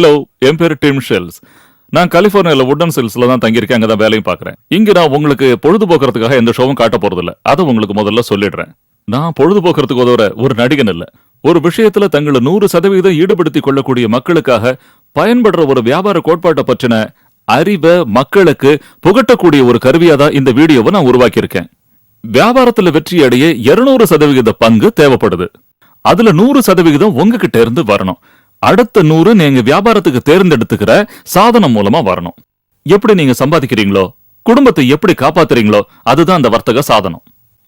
Hello, என் பேரு dim shells. நான் கலிபோர்னியால wooden சில்ஸ்ல தான் தங்கியிருக்கேன். அங்க தான் வேலையும் பார்க்கறேன். இங்க நான் உங்களுக்கு பொழுதுபோக்குறதுக்காக எந்த ஷோவும் காட்ட போறதில்ல. அதை உங்களுக்கு முதல்ல சொல்லிடுறேன். நான் பொழுதுபோக்குறதுக்கு உதவுற ஒரு நடிகன் இல்ல. ஒரு விஷயத்துல தங்களை 100% ஈடுபடுத்திக் கொள்ளக்கூடிய மக்களுக்காக பயன்படுற ஒரு வியாபார கோட்பாட்டை பற்றின அறிவை மக்களுக்கு புகட்டக்கூடிய ஒரு கருவியா தான் இந்த வீடியோவை நான் உருவாக்கியிருக்கேன். வியாபாரத்துல வெற்றி அடைய 200% பங்கு தேவைப்படுது. அதுல 100% உங்ககிட்ட இருந்து வரணும். அடுத்த 100 நீங்க வியாபாரத்துக்கு தேர்ந்தெடுத்துக்கிற சாதனம் மூலமா வரணும். எப்படி நீங்க சம்பாதிக்கிறீங்களோ, குடும்பத்தை எப்படி காப்பாத்துறீங்களோ, அதுதான் அந்த வர்த்தக சாதனம்.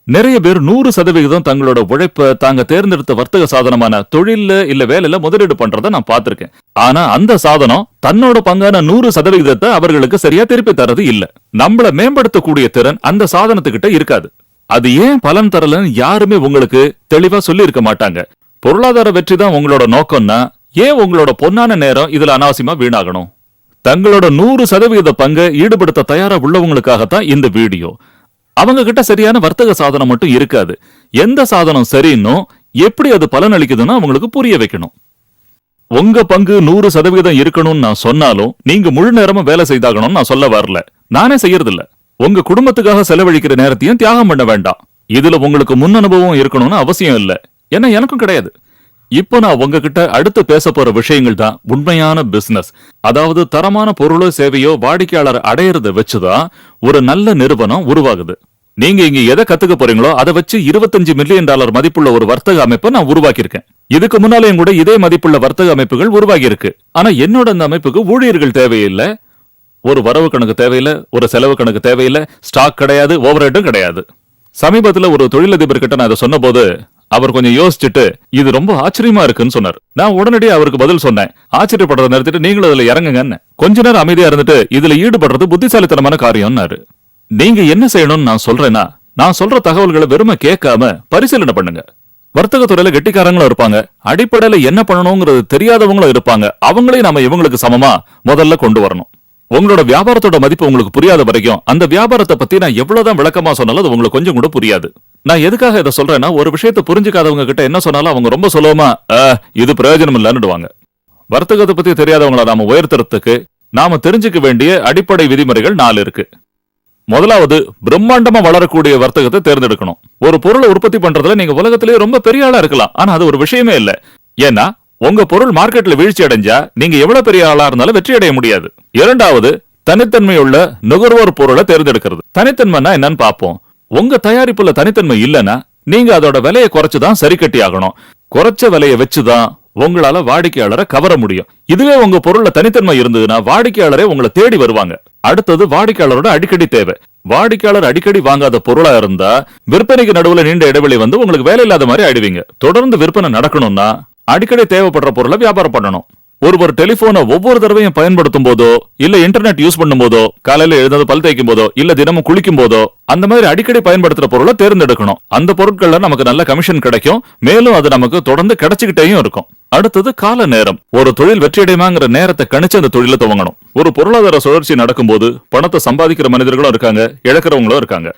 நிறைய பேர் 100% தங்களோட உழைப்ப தாங்க தேர்ந்தெடுத்த வர்த்தக சாதனமான தொழில்ல இல்ல வேலையில முதலீடு பண்றத நான் பார்த்திருக்கேன். ஆனா அந்த சாதனம் தன்னோட பங்கான 100% அவர்களுக்கு சரியா திருப்பி தரது இல்ல. நம்மள மேம்படுத்தக்கூடிய திறன் அந்த சாதனத்துக்கிட்ட இருக்காது. அது ஏன் பலன் தரலன்னு யாருமே உங்களுக்கு தெளிவா சொல்லி இருக்க மாட்டாங்க. பொருளாதார வெற்றி தான் உங்களோட நோக்கம்னா ஏன் உங்களோட பொன்னான நேரம் இதுல அனாவசியமா வீணாகணும்? தங்களோட 100% பங்கை ஈடுபடுத்த தயாரா உள்ளவங்களுக்காகத்தான் இந்த வீடியோ. அவங்க கிட்ட சரியான வர்த்தக சாதனம் மட்டும் இருக்காது. எந்த சாதனம் சரின்னு எப்படி அது பலன் அளிக்குதுன்னு அவங்களுக்கு புரிய வைக்கணும். உங்க பங்கு 100% இருக்கணும்னு நான் சொன்னாலும் நீங்க முழு நேரமும் வேலை செய்தாகணும்னு நான் சொல்ல வரல. நானே செய்யறதில்ல. உங்க குடும்பத்துக்காக செலவழிக்கிற நேரத்தையும் தியாகம் பண்ண வேண்டாம். இதுல உங்களுக்கு முன் அனுபவம் இருக்கணும்னு அவசியம் இல்ல. ஏன்னா எனக்கும் கிடையாது. இப்போ நான் உங்ககிட்ட அடுத்து பேச போற விஷயங்கள் தான் உண்மையான பிசினஸ். அதாவது தரமான பொருளோ சேவையோ வாடிக்கையாளர் அடையறத வச்சுதான் ஒரு நல்ல நிறுவனம் உருவாகுது. நீங்க இங்க எதை கத்துக்க போறீங்களோ அதை வச்சு $25 மில்லியன் மதிப்புள்ள ஒரு வர்த்தக அமைப்பை நான் உருவாக்கியிருக்கேன். இதுக்கு முன்னாலேயும் கூட இதே மதிப்புள்ள வர்த்தக அமைப்புகள் உருவாகி இருக்கு. ஆனா என்னோட அந்த அமைப்புக்கு ஊழியர்கள் தேவையில்லை, ஒரு வரவு கணக்கு தேவையில்லை, ஒரு செலவு கணக்கு தேவையில்லை, ஸ்டாக் கிடையாது, ஓவர் ஹெட்டும் கிடையாது. சமீபத்துல ஒரு தொழிலதிபர் கிட்ட நான் அதை சொன்ன போது அவர் கொஞ்சம் யோசிச்சுட்டு இது ரொம்ப ஆச்சரியமா இருக்குன்னு சொன்னார். நான் உடனடியே அவருக்கு பதில் சொன்னேன், ஆச்சரியப்படுறத நிறுத்திட்டு நீங்களும் அதுல இறங்குங்கன்னு. கொஞ்ச நேரம் அமைதியா இருந்துட்டு இதுல ஈடுபடுறது புத்திசாலித்தனமான காரியம்னாரு. நீங்க என்ன செய்யணும்னு நான் சொல்றேன்னா, நான் சொல்ற தகவல்களை வெறுமை கேட்காம பரிசீலனை பண்ணுங்க. வர்த்தக துறையில கெட்டிக்காரங்களும் இருப்பாங்க, அடிப்படையில என்ன பண்ணணுங்கிறது தெரியாதவங்களும் இருப்பாங்க. அவங்களையும் நாம இவங்களுக்கு சமமா முதல்ல கொண்டு வரணும். உங்களோட வியாபாரத்தோட மதிப்பு உங்களுக்கு புரியாத வரைக்கும் அந்த வியாபாரத்தை பத்தி நான் எவ்வளவுதான் விளக்கமா சொன்னாலும் அது உங்களுக்கு கொஞ்சம் கூட புரியாது. நான் எதுக்காக இதை சொல்றேன்னா, ஒரு விஷயத்தை புரிஞ்சுக்காதவங்க கிட்ட என்ன சொன்னாலும் அவங்க ரொம்ப சுலபமா இது பிரயோஜனம் இல்லன்னுடுவாங்க. வர்த்தகத்தை பத்தி தெரியாதவங்களை நாம உயர்த்துறதுக்கு நாம தெரிஞ்சுக்க வேண்டிய அடிப்படை விதிமுறைகள் 4 இருக்கு. முதலாவது, பிரம்மாண்டமா வளரக்கூடிய வர்த்தகத்தை தேர்ந்தெடுக்கணும். ஒரு பொருளை உற்பத்தி பண்றதுல நீங்க உலகத்திலேயே ரொம்ப பெரிய ஆளா இருக்கலாம், ஆனா அது ஒரு விஷயமே இல்ல. ஏன்னா உங்க பொருள் மார்க்கெட்ல வீழ்ச்சி அடைஞ்சா நீங்க எவ்வளவு பெரிய ஆளா இருந்தாலும் வெற்றி அடைய முடியாது. இரண்டாவது, தனித்தன்மையுள்ள நுகர்வோர் பொருளை தேர்ந்தெடுக்கிறது. தனித்தன்மைனா என்னன்னு பாப்போம். உங்க தயாரிப்புல தனித்தன்மை இல்லைன்னா நீங்க அதோட விலையை குறைச்சுதான் சரி கட்டி ஆகணும். குறைச்ச விலையை வச்சுதான் உங்களால வாடிக்கையாளரை கவர முடியும். இதுவே உங்க பொருள்ல தனித்தன்மை இருந்ததுன்னா வாடிக்கையாளரே உங்களை தேடி வருவாங்க. அடுத்தது, வாடிக்கையாளரோட அடிக்கடி தேவை. வாடிக்கையாளர் அடிக்கடி வாங்காத பொருளா இருந்தா விற்பனைக்கு நடுவுல நீண்ட இடைவெளி வந்து உங்களுக்கு வேலை இல்லாத மாதிரி ஆயிடுவீங்க. தொடர்ந்து விற்பனை நடக்கணும்னா அடிக்கடி தேவைப்படுற பொருளை வியாபாரம் பண்ணணும். ஒருவர் டெலிபோனை ஒவ்வொரு தடவையும் பயன்படுத்தும் போதோ, இல்ல இன்டர்நெட் யூஸ் பண்ணும் போதோ, காலையில எழுந்தது பல் தேய்க்கும் போதோ, இல்ல தினமும் குளிக்கும் போதோ, அந்த மாதிரி அடிக்கடி பயன்படுத்துற பொருளை தேர்ந்தெடுக்கணும். அந்த பொருட்கள்ல நமக்கு நல்ல கமிஷன் கிடைக்கும். மேலும் அது நமக்கு தொடர்ந்து கிடைச்சுக்கிட்டேயும் இருக்கும். அடுத்தது, கால நேரம். ஒரு தொழில் வெற்றியடைமாங்கிற நேரத்தை கணிச்சு அந்த தொழில துவங்கணும். ஒரு பொருளாதார சுழற்சி நடக்கும்போது பணத்தை சம்பாதிக்கிற மனிதர்களும் இருக்காங்க, இழக்கிறவங்களும் இருக்காங்க.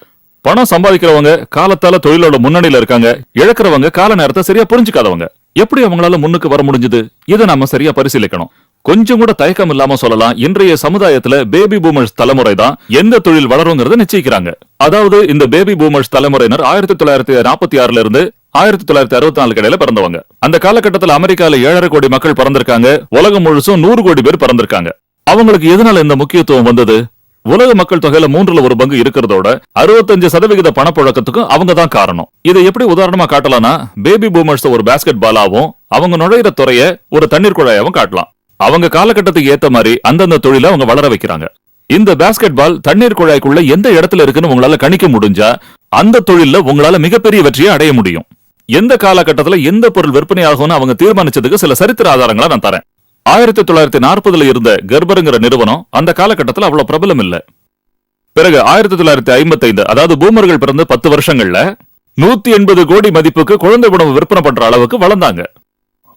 பணம் சம்பாதிக்கிறவங்க காலத்தால தொழிலோட முன்னணியில இருக்காங்க, இழக்கிறவங்க கால நேரத்தை சரியா புரிஞ்சுக்காதவங்க. எப்படி அவங்களால முன்னுக்கு வர முடிஞ்சது? இதை நாம சரியா பரிசீலிக்கணும். கொஞ்சம் கூட தயக்கம் இல்லாம சொல்லலாம், இன்றைய சமுதாயத்துல பேபி பூமர்ஸ் தலைமுறை தான் எந்த தொழில் வளருங்கிறத நிச்சயிக்கிறாங்க. அதாவது இந்த பேபி பூமர்ஸ் தலைமுறையினர் 1946 இருந்து 1964 இடையில பிறந்தவங்க. அந்த காலகட்டத்தில் அமெரிக்கால 7.5 கோடி மக்கள் பிறந்திருக்காங்க. உலகம் முழுசும் 100 கோடி பேர் பிறந்திருக்காங்க. அவங்களுக்கு எதனால இந்த முக்கியத்துவம் வந்தது? உலக மக்கள் தொகையில 1/3 பங்கு இருக்கிறதோட 65% பணப்புழக்கத்துக்கும் அவங்க தான் காரணம். இதை எப்படி உதாரணமா காட்டலாம்னா, பேபி பூமர்ஸ் ஒரு பாஸ்கெட் பாலாவும் அவங்க நுழையிற துறைய ஒரு தண்ணீர் குழாயாவும் காட்டலாம். அவங்க காலகட்டத்துக்கு ஏத்த மாதிரி அந்தந்த தொழில அவங்க வளர வைக்கிறாங்க. இந்த பாஸ்கெட் பால் தண்ணீர் குழாய்க்குள்ள எந்த இடத்துல இருக்குன்னு உங்களால கணிக்க முடிஞ்சா அந்த தொழில உங்களால மிகப்பெரிய வெற்றியை அடைய முடியும். எந்த காலகட்டத்துல எந்த பொருள் விற்பனை ஆகும்னு அவங்க தீர்மானிச்சதுக்கு சில சரித்திர ஆதாரங்களை நான் தரேன். 1940 இருந்த கர்பருங்கிற நிறுவனம் அந்த காலகட்டத்தில் அவ்வளவு பிரபலம் இல்ல. பிறகு 1955, அதாவது பூமர்கள் பிறந்த 10 வருஷங்கள்ல 180 கோடி மதிப்புக்கு குழந்தை உணவு விற்பனை பண்ற அளவுக்கு வளர்ந்தாங்க.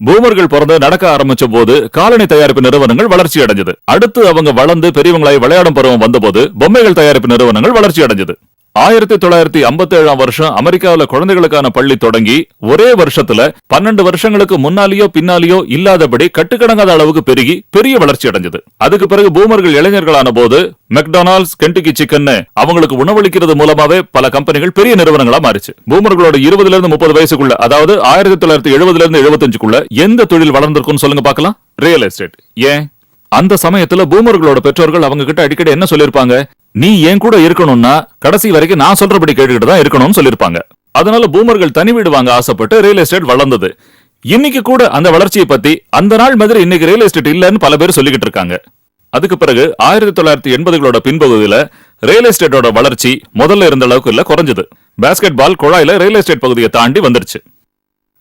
பூமர்கள் பிறந்து நடக்க ஆரம்பிச்ச போது காலணி தயாரிப்பு நிறுவனங்கள் வளர்ச்சி அடைஞ்சது. அடுத்து அவங்க வளர்ந்து பெரியவங்களாய் விளையாடும் பருவம் வந்தபோது பொம்மைகள் தயாரிப்பு நிறுவனங்கள் வளர்ச்சி அடைஞ்சது. 1957 வருஷம் அமெரிக்காவில குழந்தைகளுக்கான பள்ளி தொடங்கி ஒரே வருஷத்துல 12 வருஷங்களுக்கு முன்னாலேயோ பின்னாலேயோ இல்லாதபடி கட்டுக்கடங்காத அளவுக்கு பெருகி பெரிய வளர்ச்சி அடைஞ்சது. அதுக்கு பிறகு பூமர்கள் இளைஞர்களான போது மெக்டானல்ட்ஸ், கென்டக்கி சிக்கன் அவங்களுக்கு உணவளிக்கிறது மூலமாவே பல கம்பெனிகள் பெரிய நிறுவனங்களா மாறிச்சு. பூமர்களோட 20 ல இருந்து 30 வயசுக்குள்ள, அதாவது 1970 ல இருந்து 75க்குள்ள எந்த தொழில் வளர்ந்திருக்கும்னு சொல்லுங்க பார்க்கலாம்? Real estate. ஏன்? அந்த சமயத்துல பூமர்களோட பெற்றோர்கள் அவங்க கிட்ட அடிக்கடி என்ன சொல்லிருப்பாங்க? நீ என் கூட இருக்கணும்னா கடைசி வரைக்கும் நான் சொல்றபடி கேட்டுக்கிட்டு தான் இருக்கணும்னு சொல்லிருப்பாங்க. அதனால பூமர்கள் தனி வீடு வாங்க ஆசைப்பட்டு ரியல் எஸ்டேட் வளர்ந்தது. இன்னைக்கு கூட அந்த வளர்ச்சியை பத்தி அந்த நாள் மாதிரி இன்னைக்கு ரியல் எஸ்டேட் இல்லன்னு பல பேர் சொல்லிக்கிட்டு இருக்காங்க. அதுக்கு பிறகு 1980களோட பின்பகுதியில ரியல் எஸ்டேட்டோட வளர்ச்சி முதல்ல இருந்த அளவுக்கு இல்ல, குறைஞ்சது. பாஸ்கெட் பால் குழாயில ரியல் எஸ்டேட் பகுதியை தாண்டி வந்துருச்சு.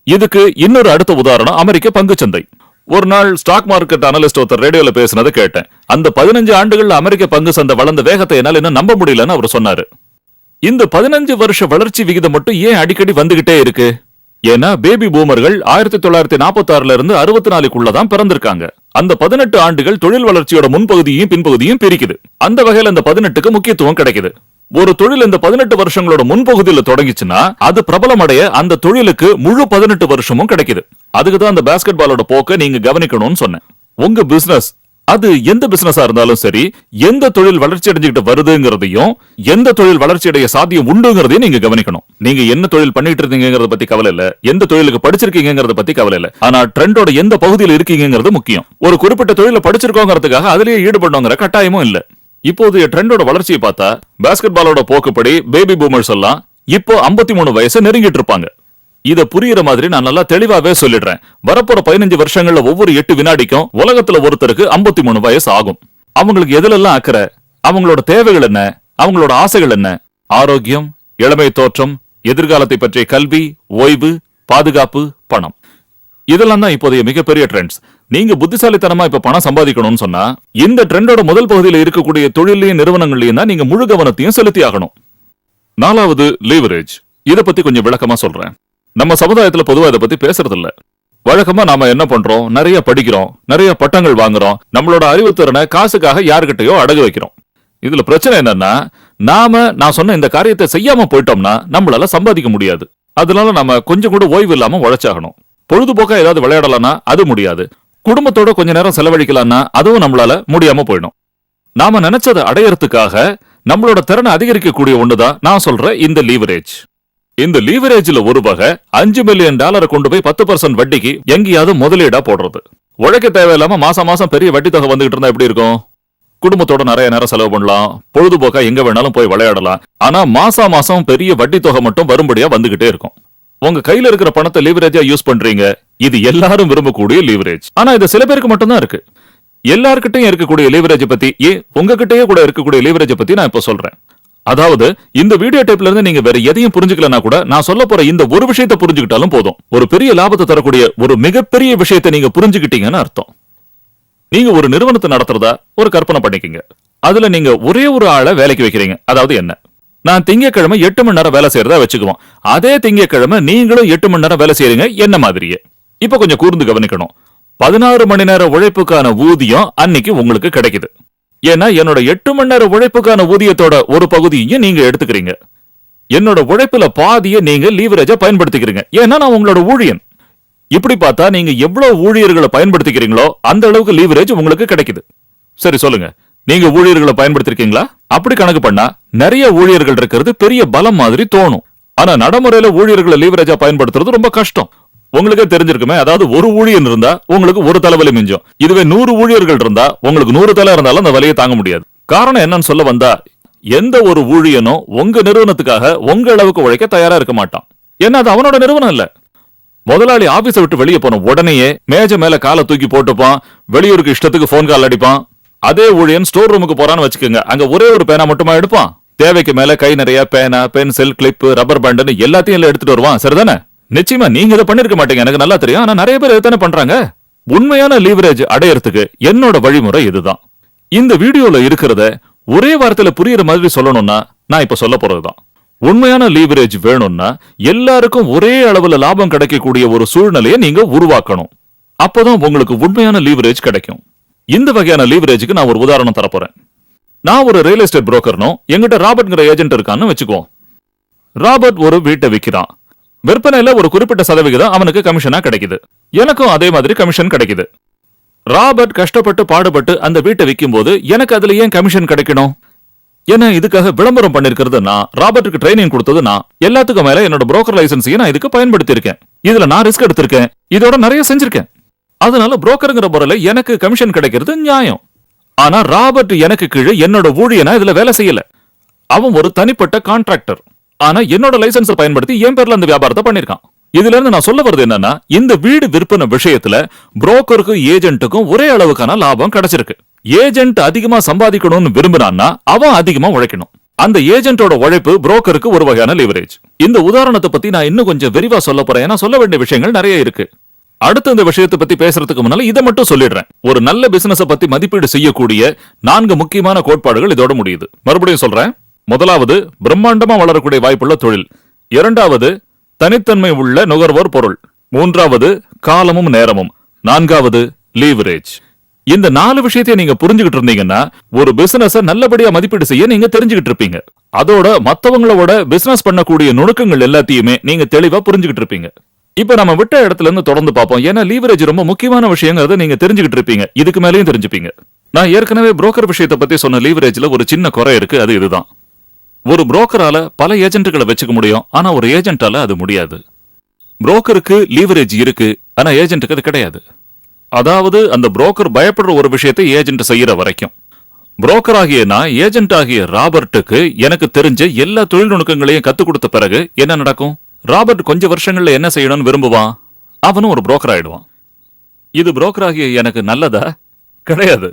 இதுக்கு இன்னொரு அடுத்த உதாரணம் அமெரிக்க பங்குச்சந்தை. ஒரு நாள் ஸ்டாக் மார்க்கெட் அனலிஸ்ட் ஒருத்தர் ரேடியோல பேசினதை கேட்டேன். அந்த 15 ஆண்டுகள்ல அமெரிக்க பங்கு சந்தை வளர்ந்த வேகத்தை என்னால இன்னும் நம்ப முடியலன்னு அவர் சொன்னாரு. இந்த 15 வருஷ வளர்ச்சி விகிதம் மட்டும் ஏன் அடிக்கடி வந்துகிட்டே இருக்கு? ஏன்னா பேபி பூமர்கள் 1946ல இருந்து 64க்குள்ளதான் பிறந்திருக்காங்க. அந்த 18 ஆண்டுகள் தொழில் வளர்ச்சியோட முன்பகுதியும் பின்பகுதியும் பிரிக்குது. அந்த வகையில அந்த 18க்கு முக்கியத்துவம் கிடைக்குது. ஒரு தொழில் இந்த 18 வருஷங்களோட முன்பகுதியில தொடங்கிச்சுன்னா அது பிரபலம் அடைய அந்த தொழிலுக்கு முழு 18 வருஷமும் கிடைக்குது. அதுக்குதான் அந்த பாஸ்கெட் பாலோட போக்க நீங்க கவனிக்கணும்னு சொன்னேன். உங்க பிசினஸ், அது எந்த பிசினஸா இருந்தாலும் சரி, எந்த தொழில் வளர்ச்சி அடைஞ்சுக்கிட்டு வருதுங்கிறதையும் எந்த தொழில் வளர்ச்சி அடைய சாத்தியம் உண்டுங்கிறதையும் நீங்க கவனிக்கணும். நீங்க என்ன தொழில் பண்ணிட்டு இருக்கீங்கிறத பத்தி கவலை இல்ல, எந்த தொழிலுக்கு படிச்சிருக்கீங்கிறத பத்தி கவலை இல்ல, ஆனா ட்ரெண்டோட எந்த பகுதியில் இருக்கீங்கிறது முக்கியம். ஒரு குறிப்பிட்ட தொழில படிச்சிருக்கோங்கிறதுக்காக அதிலேயே ஈடுபடணுங்கிற கட்டாயமும் இல்ல. இப்போதைய ட்ரெண்டோட வளர்ச்சியை பார்த்தா பாஸ்கெட் பாலோட போக்குப்படி பேபி பூமர்ஸ் எல்லாம் இப்போ 53 வயசு நெருங்கிட்டு இருப்பாங்க. இத புரியுற மாதிரி நான் நல்லா தெளிவாவே சொல்லிடுறேன். வரப்போற 15 வருஷங்கள்ல ஒவ்வொரு 8 வினாடிக்கும் உலகத்துல ஒருத்தருக்கு 53 வயசு ஆகும். அவங்களுக்கு எதுலெல்லாம் அக்கறை, அவங்களோட தேவைகள் என்ன, அவங்களோட ஆசைகள் என்ன? ஆரோக்கியம், இளமை தோற்றம், எதிர்காலத்தை பற்றிய கல்வி, ஓய்வு, பாதுகாப்பு, பணம். இதெல்லாம் தான் இப்போதைய மிகப்பெரிய ட்ரெண்ட்ஸ். நீங்க புத்திசாலித்தனமா இப்ப பணம் சம்பாதிக்கணும்னு சொன்னா இந்த ட்ரெண்டோட முதல் பகுதியில் இருக்கக்கூடிய தொழிலையும் நிறுவனங்களையும் தான் நீங்க முழு கவனத்தையும் செலுத்தி ஆகணும். 4வது லீவரேஜ். இத பத்தி கொஞ்சம் விளக்கமா சொல்றேன். நம்ம சமுதாயத்துல பொதுவா இத பத்தி பேசுறது இல்ல. வழக்கமா நாம என்ன பண்றோம்? நிறைய படிக்கிறோம், நிறைய பட்டங்கள் வாங்குறோம், நம்மளோட அறிவுத்திறனை காசுக்காக யாருகிட்டயோ அடகு வைக்கிறோம். இதுல பிரச்சனை என்னன்னா, நான் சொன்ன இந்த காரியத்தை செய்யாம போயிட்டோம்னா நம்மளால சம்பாதிக்க முடியாது. அதனால நம்ம கொஞ்சம் கூட ஓய்வு இல்லாம உழைச்சாகணும். பொழுதுபோக்கா ஏதாவது விளையாடலாம்னா அது முடியாது. குடும்பத்தோட கொஞ்ச நேரம் செலவழிக்கலாம்னா அதுவும் நம்மளால முடியாம போயிடும். நாம நினைச்சதை அடையறதுக்காக நம்மளோட திறனை அதிகரிக்கக்கூடிய ஒண்ணுதான் நான் சொல்ற இந்த லீவரேஜ். இந்த லீவரேஜ்ல ஒரு வகை $5 மில்லியன் கொண்டு போய் 10% வட்டிக்கு எங்கேயாவது முதலீடா போடுறது. உழைக்க தேவையில்லாம மாசம் மாசம் பெரிய வட்டி தொகை வந்துகிட்டு இருந்தா எப்படி இருக்கும்? குடும்பத்தோட நிறைய நேரம் செலவு பண்ணலாம், பொழுதுபோக்கா எங்க வேணாலும் போய் விளையாடலாம். ஆனா மாசம் பெரிய வட்டி தொகை மட்டும் வரும்படியா வந்துகிட்டே இருக்கும். உங்க கையில இருக்கிற பணத்தை லீவரேஜா யூஸ் பண்றீங்க. இது எல்லாரும் விரும்பக்கூடிய லீவரேஜ். ஆனா இது சில பேருக்கு மட்டும் தான் இருக்கு. எல்லார்கிட்டயும் இருக்கக்கூடிய லீவரேஜ் பத்தி, உங்ககிட்டயே கூட இருக்கக்கூடிய லீவரேஜ் பத்தி நான் இப்ப சொல்றேன். அதாவது இந்த வீடியோ டேப்ல இருந்து நீங்க வேற எதையும் புரிஞ்சுக்கலனா கூட நான் சொல்ல போற இந்த ஒரு விஷயத்தை புரிஞ்சுக்கிட்டாலும் போதும். ஒரு பெரிய லாபத்தை தரக்கூடிய ஒரு மிகப்பெரிய விஷயத்தை நீங்க புரிஞ்சுக்கிட்டீங்கன்னு அர்த்தம். நீங்க ஒரு நிறுவனத்தை நடத்துறதா ஒரு கற்பனை பண்ணிக்கங்க. அதுல நீங்க ஒரே ஒரு ஆளை வேலைக்கு வைக்கிறீங்க. அதாவது என்ன, நான் திங்கட்கிழமை 8 மணி நேரம் வேலை செய்யறதா வச்சுக்குவோம். அதே திங்கட்கிழமை நீங்களும் 8 மணி நேரம் வேலை செய்யறீங்க என்ன மாதிரியே. இப்ப கொஞ்சம் கூர்ந்து கவனிக்கணும். 16 மணி நேர உழைப்புக்கான ஊதியம் அன்னைக்கு உங்களுக்கு கிடைக்குது. ஏன்னா என்னோட 8 மணி நேர உழைப்புக்கான ஊதியத்தோட ஒரு பகுதியையும் நீங்க எடுத்துக்கிறீங்க. என்னோட உழைப்புல பாதியை நீங்க லீவரேஜா பயன்படுத்திக்கிறீங்க. ஏன்னா நான் உங்களோட ஊழியன். இப்படி பார்த்தா நீங்க எவ்வளவு ஊழியர்களை பயன்படுத்திக்கிறீங்களோ அந்த அளவுக்கு லீவரேஜ் உங்களுக்கு கிடைக்குது. சரி சொல்லுங்க, நீங்க ஊழியர்களை பயன்படுத்திருக்கீங்களா? அப்படி கணக்கு பண்ணா நிறைய ஊழியர்கள் இருக்கிறது பெரிய பலம் மாதிரி தோணும். ஆனா நடைமுறையில ஊழியர்களை லீவரேஜா பயன்படுத்துறது ரொம்ப கஷ்டம். உங்களுக்கே தெரிஞ்சிருக்குமே, அதாவது ஒரு ஊழியன் இருந்தா உங்களுக்கு ஒரு தலைவலி மிஞ்சும். இதுவே 100 ஊழியர்கள் இருந்தா உங்களுக்கு 100 தலை இருந்தாலும் அந்த வலியை தாங்க முடியாது. காரணம் என்னன்னு சொல்ல வந்தா, எந்த ஒரு ஊழியனும் உங்க நிறுவனத்துக்காக உங்க அளவுக்கு உழைக்க தயாரா இருக்க மாட்டான். ஏன்னா அது அவனோட நிறுவனம் இல்ல. முதலாளி ஆபீஸை விட்டு வெளியே போன உடனேயே மேஜ மேல காலை தூக்கி போட்டுப்பான், வெளியூருக்கு இஷ்டத்துக்கு போன் கால் அடிப்பான். அதே ஊழியன் ஸ்டோர் ரூமுக்கு போறான்னு வச்சுக்கோங்க, அங்க ஒரே ஒரு பேனா மட்டுமா எடுப்பான். தேவைக்கு மேல கை நிறைய பேனா, பென்சில், கிளிப், ரப்பர் பேண்ட் எல்லாத்தையும் எடுத்துட்டு வருவான். சரிதானே? நிச்சயமா நீங்க இதை பண்ணிருக்க மாட்டீங்க, எனக்கு நல்லா தெரியும். ஆனா நிறைய பேர் இதைத்தானே பண்றாங்க. உண்மையான லீவரேஜ் அடையறதுக்கு என்னோட வழிமுறை இதுதான். இந்த வீடியோல இருக்கிறத ஒரே வார்த்தையில புரியுற மாதிரி சொல்லணும்னா நான் இப்ப சொல்ல போறதுதான். உண்மையான லீவரேஜ் வேணும்னா எல்லாருக்கும் ஒரே அளவுல லாபம் கிடைக்கக்கூடிய ஒரு சூழ்நிலையை நீங்க உருவாக்கணும். அப்பதான் உங்களுக்கு உண்மையான லீவரேஜ் கிடைக்கும். இந்த வகையான லீவரேஜுக்கு நான் ஒரு உதாரணம் தரப்போறேன். நான் ஒரு ரியல் எஸ்டேட் புரோக்கர்னும் எங்கிட்ட ராபர்ட்ங்கிற ஏஜென்ட் இருக்கான்னு வச்சுக்குவோம். ராபர்ட் ஒரு வீட்டை விக்கிறான். விற்பனையில ஒரு குறிப்பிட்ட சதவிகிதம் அவனுக்கு கமிஷனா கிடைக்குது. எனக்கும் அதே மாதிரி கமிஷன் கிடைக்குது. ராபர்ட் கஷ்டப்பட்டு பாடுபட்டு அந்த வீட்டை விற்கும் போது எனக்கு அதுல ஏன் கமிஷன் கிடைக்கணும்? ஏன்னா இதுக்காக விளம்பரம் பண்ணிருக்கிறது நான், ராபர்ட்டுக்கு ட்ரைனிங் கொடுத்தது நான், எல்லாத்துக்கும் மேல என்னோட புரோக்கர் லைசன்ஸையும் நான் இதுக்கு பயன்படுத்தி இருக்கேன். இதுல நான் ரிஸ்க் எடுத்திருக்கேன், இதோட நிறைய செஞ்சிருக்கேன். அதனால புரோக்கருங்கிற முறையில எனக்கு கமிஷன் கிடைக்கிறது நியாயம். ஆனா ராபர்ட் எனக்கு கீழே என்னோட ஊழியனா இதுல வேலை செய்யல. அவன் ஒரு தனிப்பட்ட கான்ட்ராக்டர். ஆனா என்னோட லைசன்ஸை பயன்படுத்தி என் பேர்ல அந்த வியாபாரத்தை பண்ணிருக்கான். இதுல இருந்து நான் சொல்ல வருது என்னன்னா, இந்த வீடு விற்பனை விஷயத்துல புரோக்கருக்கும் ஏஜென்ட்டுக்கும் ஒரே அளவுக்கான லாபம் கிடைச்சிருக்கு. ஏஜென்ட் அதிகமா சம்பாதிக்கணும்னு விரும்பினான்னா அவன் அதிகமா உழைக்கணும். அந்த ஏஜென்ட்டோட உழைப்பு புரோக்கருக்கு ஒரு வகையான லிவரேஜ். இந்த உதாரணத்தை பத்தி நான் இன்னும் கொஞ்சம் விரிவா சொல்ல போறேன். ஏன்னா சொல்ல வேண்டிய விஷயங்கள் நிறைய இருக்கு. அடுத்த இந்த விஷயத்தை பத்தி பேசுறதுக்கு முன்னால இதை மட்டும் சொல்லிடுறேன். ஒரு நல்ல பிசினஸ் பத்தி மதிப்பீடு செய்யக்கூடிய 4 முக்கியமான கோட்பாடுகள் இதோட முடியுது. மறுபடியும் சொல்றேன். முதலாவது, பிரம்மாண்டமா வளரக்கூடிய வாய்ப்புள்ள தொழில். இரண்டாவது, தனித்தன்மை உள்ள நுகர்வோர் பொருள். மூன்றாவது, காலமும் நேரமும். நான்காவது, லீவரேஜ். இந்த 4 விஷயத்தையும் நீங்க புரிஞ்சுகிட்டு இருந்தீங்கன்னா ஒரு பிசினஸ் நல்லபடியா மதிப்பீடு செய்ய நீங்க தெரிஞ்சுகிட்டு இருப்பீங்க. அதோட மத்தவங்களோட பிசினஸ் பண்ணக்கூடிய நுணுக்கங்கள் எல்லாத்தையுமே நீங்க தெளிவா புரிஞ்சுகிட்டு இருப்பீங்க. இப்ப நம்ம விட்ட இடத்துல இருந்து தொடர்ந்து பார்ப்போம். ஏன்னா லீவரேஜ் ரொம்ப முக்கியமான விஷயங்கிறத நீங்க தெரிஞ்சுகிட்டு இருப்பீங்க. இதுக்கு மேலேயும் தெரிஞ்சுப்பீங்க. நான் ஏற்கனவே புரோக்கர் விஷயத்தை பத்தி சொன்ன லீவரேஜ்ல ஒரு சின்ன குறை இருக்கு. அது இதுதான். ஒரு புரோக்கரால பல ஏஜென்ட்களை வச்சுக்க முடியும். ஆனா ஒரு ஏஜென்ட்டால அது முடியாது. புரோக்கருக்கு லீவரேஜ் இருக்கு, ஆனா ஏஜென்ட்டுக்கு அது கிடையாது. அதாவது அந்த புரோக்கர் பயப்படுற ஒரு விஷயத்தை ஏஜென்ட் செய்யற வரைக்கும். புரோக்கர் ஆகிய நான் ஏஜென்ட் ஆகிய ராபர்ட்டுக்கு எனக்கு தெரிஞ்ச எல்லா தொழில் நுணுக்கங்களையும் கத்துக் கொடுத்த பிறகு என்ன நடக்கும்? ராபர்ட் கொஞ்ச வருஷங்கள்ல என்ன செய்யணும்னு விரும்புவான்? அவனும் ஒரு புரோக்கர் ஆயிடுவான். இது புரோக்கர் ஆகிய எனக்கு நல்லதா? கிடையாது.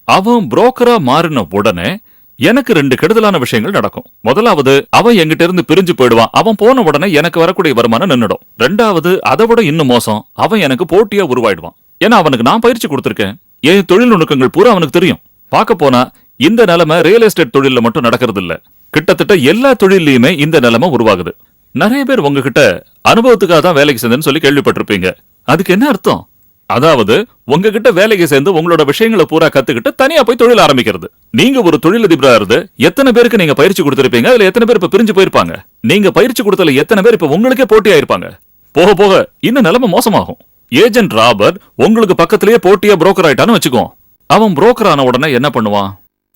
அவன் புரோக்கரா மாறின உடனே எனக்கு 2 கெடுதலான விஷயங்கள் நடக்கும். முதலாவது, அவன் என்கிட்ட இருந்து பிரிஞ்சு போயிடுவான். அவன் போன உடனே எனக்கு வரக்கூடிய வருமானம் நின்னுடும். ரெண்டாவது, அதை விட இன்னும் மோசம், அவன் எனக்கு போட்டியா உருவாயிடுவான். ஏன்னா அவனுக்கு நான் பயிற்சி கொடுத்திருக்கேன். என் தொழில் நுணுக்கங்கள் பூரா அவனுக்கு தெரியும். பார்க்க போனா இந்த நிலைமை ரியல் எஸ்டேட் தொழில மட்டும் நடக்கிறது இல்ல. கிட்டத்தட்ட எல்லா தொழிலையுமே இந்த நிலைமை உருவாகுது. நிறைய பேர் உங்ககிட்ட அனுபவத்துக்காக தான் வேலைக்கு சேர்ந்தேன்னு சொல்லி கேள்விப்பட்டிருப்பீங்க. அதுக்கு என்ன அர்த்தம்? அதாவது உங்ககிட்ட வேலைக்கு சேர்ந்து உங்களோட விஷயங்களை பூரா கத்துக்கிட்டு தனியா போய் தொழில் ஆரம்பிக்கிறது. நீங்க ஒரு தொழிலதிபரா இருந்து எத்தனை பேருக்கு நீங்க பயிற்சி கொடுத்திருப்பீங்க? அதுல எத்தனை பேர் இப்ப பிரிஞ்சு போயிருப்பாங்க? நீங்க பயிற்சி கொடுத்தல எத்தனை பேர் இப்ப உங்களுக்கே போட்டியா இருப்பாங்க? போக போக இன்னும் நிலைமை மோசமாகும். ஏஜென்ட் ராபர்ட் உங்களுக்கு பக்கத்திலேயே போட்டியா புரோக்கர் ஆயிட்டான்னு வச்சுக்கோ. அவன் புரோக்கர் ஆன உடனே என்ன பண்ணுவான்?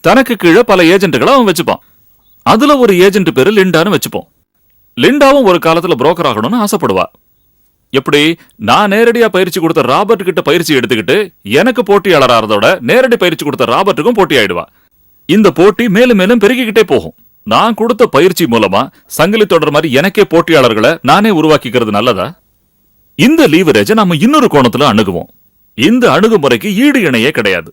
தனக்கு கீழே பல ஏஜென்ட்களை அவன் வச்சுப்பான். அதுல ஒரு ஏஜென்ட் பேரு லிண்டான்னு வச்சுப்போம். லிண்டாவும் ஒரு காலத்துல புரோக்கர் ஆகணும்னு ஆசைப்படுவா. எப்படி? நான் நேரடியா பயிற்சி கொடுத்த ராபர்ட் கிட்ட பயிற்சி எடுத்துக்கிட்டு எனக்கு போட்டியாளர் ஆறதோட நேரடி பயிற்சி கொடுத்த ராபர்ட்டுக்கும் போட்டி ஆயிடுவா. இந்த போட்டி மேலும் மேலும் பெருகிக்கிட்டே போகும். நான் கொடுத்த பயிற்சி மூலமா சங்கிலி தொடர் மாதிரி எனக்கே போட்டியாளர்களை நானே உருவாக்கிக்கிறது நல்லதா? இந்த லீவரேஜை நாம இன்னொரு கோணத்துல அணுகுவோம். இந்த அணுகுமுறைக்கு ஈடு இணையே கிடையாது.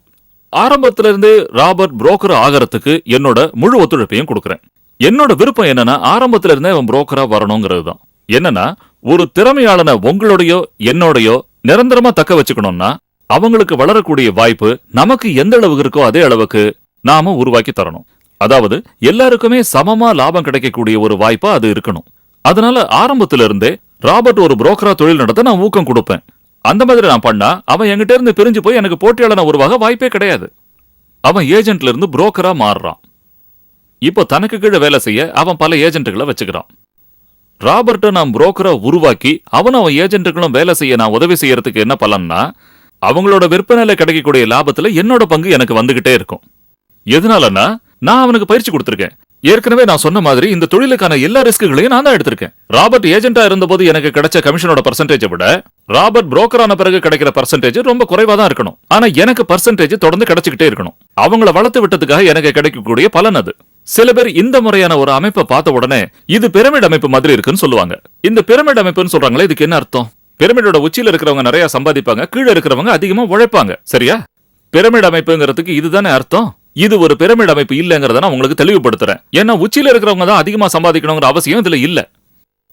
ஆரம்பத்துல இருந்து ராபர்ட் புரோக்கர் ஆகிறதுக்கு என்னோட முழு ஒத்துழைப்பையும் கொடுக்கறேன். என்னோட விருப்பம் என்னன்னா, ஆரம்பத்துல இருந்தே அவன் புரோக்கரா வரணுங்கிறது தான். என்னன்னா, ஒரு திறமையாளனை உங்களோடையோ என்னோடையோ நிரந்தரமா தக்க வச்சுக்கணும்னா அவங்களுக்கு வளரக்கூடிய வாய்ப்பு நமக்கு எந்த அளவுக்கு இருக்கோ அதே அளவுக்கு நாம உருவாக்கி தரணும். அதாவது எல்லாருக்குமே சமமா லாபம் கிடைக்கக்கூடிய ஒரு வாய்ப்பா அது இருக்கணும். அதனால ஆரம்பத்துல இருந்தே ராபர்ட் ஒரு புரோக்கரா தொழில் நடத்த நான் ஊக்கம் கொடுப்பேன். அந்த மாதிரி நான் பண்ணா அவன் என்கிட்ட இருந்து பிரிஞ்சு போய் எனக்கு போட்டியாளனா உருவாக வாய்ப்பே கிடையாது. அவன் ஏஜென்ட்ல இருந்து புரோக்கரா மாறுறான். இப்போ தனக்கு கீழே வேலை செய்ய அவன் பல ஏஜென்ட்டுகளை வச்சுக்கிறான். ராபர்ட்டை நான் புரோக்கரா உருவாக்கி அவன் ஏஜென்ட்டுகளும் வேலை செய்ய நான் உதவி செய்யறதுக்கு என்ன பலன்னா, அவங்களோட விற்பனையில கிடைக்கக்கூடிய லாபத்துல என்னோட பங்கு எனக்கு வந்துகிட்டே இருக்கும். எதனாலன்னா, நான் அவனுக்கு பயிற்சி கொடுத்திருக்கேன். ஏற்கனவே நான் சொன்ன மாதிரி இந்த தொழிலுக்கான எல்லா ரிஸ்குகளையும் நான் தான் எடுத்திருக்கேன். ராபர்ட் ஏஜென்ட்டா இருந்தபோது எனக்கு கிடைச்ச கமிஷனோட பர்சன்டேஜை விட ராபர்ட் புரோக்கர் ஆன பிறகு கிடைக்கிற பர்சன்டேஜ் ரொம்ப குறைவா தான் இருக்கணும். ஆனா எனக்கு பர்சன்டேஜ் தொடர்ந்து கிடைச்சிக்கிட்டே இருக்கணும். அவங்கள வளர்த்து விட்டதுக்காக எனக்கு கிடைக்கக்கூடிய பலன் அது. சில பேர் இந்த முறையான ஒரு அமைப்பை பார்த்த உடனே இது பிரமிட் அமைப்பு மாதிரி இருக்குன்னு சொல்லுவாங்க. இந்த பிரமிட் அமைப்புன்னு சொல்றாங்களே, இதுக்கு என்ன அர்த்தம்? பிரமிடோட உச்சியில இருக்கிறவங்க நிறைய சம்பாதிப்பாங்க, கீழே இருக்கிறவங்க அதிகமா உழைப்பாங்க. சரியா? பிரமிட் அமைப்புங்கிறதுக்கு இதுதானே அர்த்தம். இது ஒரு பிரமிட் அமைப்பு இல்லங்கிறத நான் உங்களுக்கு தெளிவுபடுத்துறேன். ஏன்னா உச்சியில இருக்கிறவங்க தான் அதிகமா சம்பாதிக்கணுங்கிற அவசியம் இதுல இல்ல.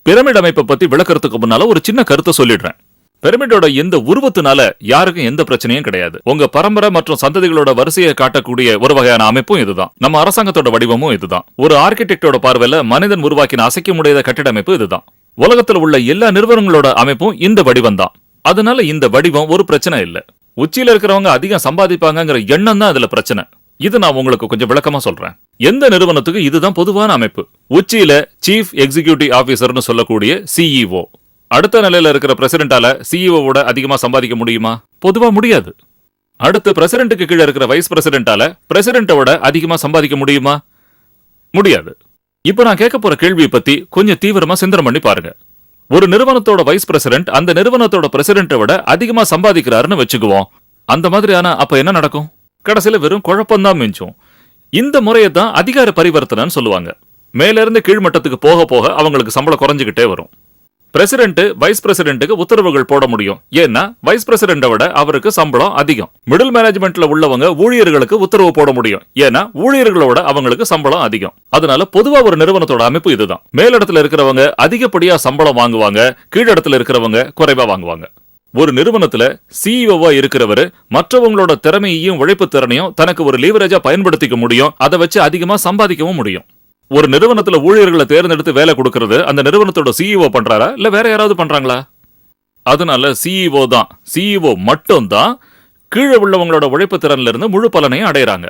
பிரமிட் அமைப்பை பத்தி விளக்கறதுக்கு முன்னால ஒரு சின்ன கருத்தை சொல்லிடுறேன். பிரமிடோட இந்த உருவத்தினால யாருக்கும் எந்த பிரச்சனையும் கிடையாது. உங்க பரம்பரை மற்றும் சந்ததிகளோட வரிசையை காட்டக்கூடிய ஒரு வகையான அமைப்பும் இதுதான். நம்ம அரசாங்கத்தோட வடிவமும் இதுதான். ஒரு ஆர்கிடெக்டோட பார்வையில மனிதன் உருவாக்கின அசைக்க முடியாத கட்டிட அமைப்பு இதுதான். உலகத்துல உள்ள எல்லா நிறுவனங்களோட அமைப்பும் இந்த வடிவம் தான். அதனால இந்த வடிவம் ஒரு பிரச்சனை இல்ல. உச்சியில இருக்கிறவங்க அதிகம் சம்பாதிப்பாங்கிற எண்ணம் தான் அதுல பிரச்சனை. இது நான் உங்களுக்கு கொஞ்சம் விளக்கமா சொல்றேன். எந்த நிறுவனத்துக்கு இதுதான் பொதுவான அமைப்பு. உச்சியில சீஃப் எக்ஸிகியூட்டிவ் ஆபீசர்னு சொல்லக்கூடிய சிஇஓ. அடுத்த நிலையில இருக்கிற பிரசிடென்டால சிஇஓவோட அதிகமா சம்பாதிக்க முடியுமா? பொதுவா முடியாது. அடுத்து பிரசிடென்ட்டுக்கு கீழே இருக்கிற வைஸ் பிரசிடென்டால பிரசிடென்ட்டோட அதிகமா சம்பாதிக்க முடியுமா? முடியாது. இப்ப நான் கேட்க போற கேள்வியை பத்தி கொஞ்சம் தீவிரமா சிந்தனை பண்ணி பாருங்க. ஒரு நிறுவனத்தோட வைஸ் பிரசிடென்ட் அந்த நிறுவனத்தோட பிரசிடென்ட்டை விட அதிகமா சம்பாதிக்கிறாருன்னு வச்சுக்குவோம். அந்த மாதிரியான அப்ப என்ன நடக்கும்? கடைசியில வெறும் குழப்பம்தான் மிஞ்சும். இந்த முறையை தான் அதிகார பரிவர்த்தனைன்னு சொல்லுவாங்க. மேல இருந்து கீழ்மட்டத்துக்கு போக போக அவங்களுக்கு சம்பளம் குறைஞ்சுக்கிட்டே வரும். பிரசிடென்ட் வைஸ் பிரசிடென்ட்டுக்கு உத்தரவுகள் போட முடியும். ஏன்னா வைஸ் பிரசிடென்ட்டை விட அவருக்கு சம்பளம் அதிகம். மிடில் மேனேஜ்மெண்ட்ல உள்ளவங்க ஊழியர்களுக்கு உத்தரவு போட முடியும். ஏன்னா ஊழியர்களோட அவங்களுக்கு சம்பளம் அதிகம். அதனால பொதுவா ஒரு நிறுவனத்தோட அமைப்பு இதுதான். மேலிடத்துல இருக்கிறவங்க அதிகப்படியா சம்பளம் வாங்குவாங்க, கீழிடத்துல இருக்கிறவங்க குறைவா வாங்குவாங்க. ஒரு நிறுவனத்துல சிஇஓவா இருக்கிறவரு மற்றவங்களோட திறமையையும் உழைப்பு திறனையும் தனக்கு ஒரு லீவரேஜா பயன்படுத்திக்க முடியும். அதை வச்சு அதிகமா சம்பாதிக்கவும் முடியும். ஒரு நிறுவனத்துல ஊழியர்களை தேர்ந்தெடுத்து வேலை கொடுக்கறது அந்த நிறுவனத்தோட சிஇஓ பண்றாரா இல்ல வேற யாராவது பண்றாங்களா? அதனால சிஇஓ மட்டும் தான் கீழே உள்ளவங்களோட உழைப்பு திறன்ல இருந்து முழு பலனையும் அடையறாங்க.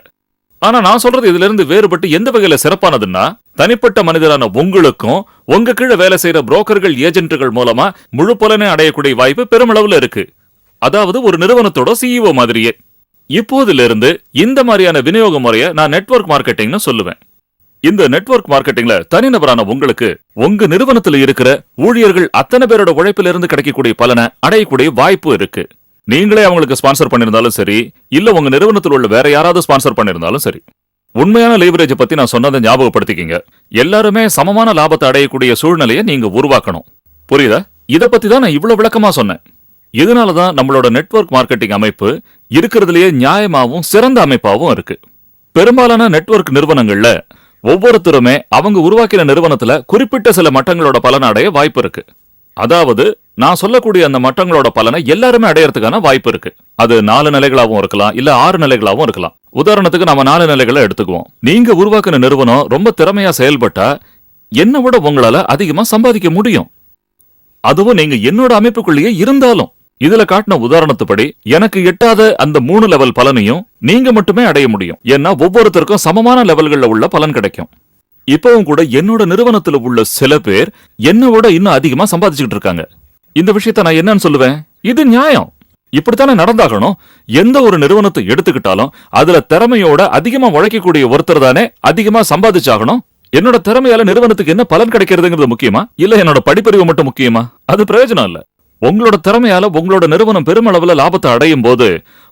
ஆனா நான் சொல்றது இதுல இருந்து வேறுபட்டு எந்த வகையில சிறப்பானதுன்னா, தனிப்பட்ட மனிதரான உங்களுக்கும் உங்க கீழே வேலை செய்யற புரோக்கர்கள் ஏஜென்ட்டுகள் மூலமா முழு பலனை அடையக்கூடிய வாய்ப்பு பெருமளவுல இருக்கு. அதாவது ஒரு நிறுவனத்தோட சிஇஓ மாதிரியே. இப்போதுல இருந்து இந்த மாதிரியான விநியோக முறையை நான் நெட்வொர்க் மார்க்கெட்டிங்னு சொல்லுவேன். இந்த நெட்வொர்க் மார்க்கெட்டிங்ல தனிநபரான உங்களுக்கு உங்க நிறுவனத்துல இருக்கிற ஊழியர்கள் அத்தனை பேரோட உழைப்பில இருந்து கிடைக்கக்கூடிய பலனை அடையக்கூடிய வாய்ப்பு இருக்கு. நீங்களே அவங்களுக்கு ஸ்பான்சர் பண்ணிருந்தாலும் சரி, இல்ல உங்க நிறுவனத்தில் உள்ள வேற யாராவது ஸ்பான்சர் பண்ணிருந்தாலும் சரி. உண்மையான லீவரேஜ் பத்தி நான் சொன்னதை ஞாபகப்படுத்திக்கிங்க. எல்லாருமே சமமான லாபத்தை அடையக்கூடிய சூழ்நிலையை நீங்க உருவாக்கணும். புரியுதா? இத பத்தி தான் நான் இவ்வளவு விளக்கமா சொன்னேன். இதனாலதான் நம்மளோட நெட்வொர்க் மார்க்கெட்டிங் அமைப்பு இருக்கிறதுலயே நியாயமாவும் சிறந்த அமைப்பாவும் இருக்கு. பெரும்பாலான நெட்வொர்க் நிறுவனங்கள்ல ஒவ்வொருத்தருமே அவங்க உருவாக்கின நிறுவனத்துல குறிப்பிட்ட சில மட்டங்களோட பலனை அடைய வாய்ப்பு இருக்கு. அதாவது நான் சொல்லக்கூடிய அந்த மட்டங்களோட பலனை எல்லாருமே அடையறதுக்கான வாய்ப்பு இருக்கு. அது 4 நிலைகளாவும் இருக்கலாம், இல்ல 6 நிலைகளாவும் இருக்கலாம். உதாரணத்துக்கு நம்ம 4 நிலைகளை எடுத்துக்குவோம். நீங்க உருவாக்கின நிறுவனம் ரொம்ப திறமையா செயல்பட்டா என்ன விட உங்களால அதிகமா சம்பாதிக்க முடியும். அதுவும் நீங்க என்னோட அமைப்புக்குள்ளேயே இருந்தாலும். இதுல காட்டின உதாரணத்துப்படி எனக்கு எட்டாத அந்த 3 லெவல் பலனையும் நீங்க மட்டுமே அடைய முடியும். ஏன்னா ஒவ்வொருத்தருக்கும் சமமான லெவல்கள்ல உள்ள பலன் கிடைக்கும். இப்பவும் கூட என்னோட நிறுவனத்துல உள்ள சில பேர் என்னோட இன்னும் அதிகமா சம்பாதிச்சுட்டு இருக்காங்க. இந்த விஷயத்த நான் என்னன்னு சொல்லுவேன்? இது நியாயம். இப்படித்தானே நடந்தாகணும். எந்த ஒரு நிறுவனத்தை எடுத்துக்கிட்டாலும் அதுல திறமையோட அதிகமா உழைக்கக்கூடிய ஒருத்தர் தானே அதிகமா சம்பாதிச்சாகணும். என்னோட திறமையால நிறுவனத்துக்கு என்ன பலன் கிடைக்கிறதுங்கிறது முக்கியமா, இல்ல என்னோட படிப்பறிவு மட்டும் முக்கியமா? அது பிரயோஜனம் இல்ல. உங்களோட திறமையால உங்களோட நிறுவனம் பெருமளவுல லாபத்தை அடையும் போது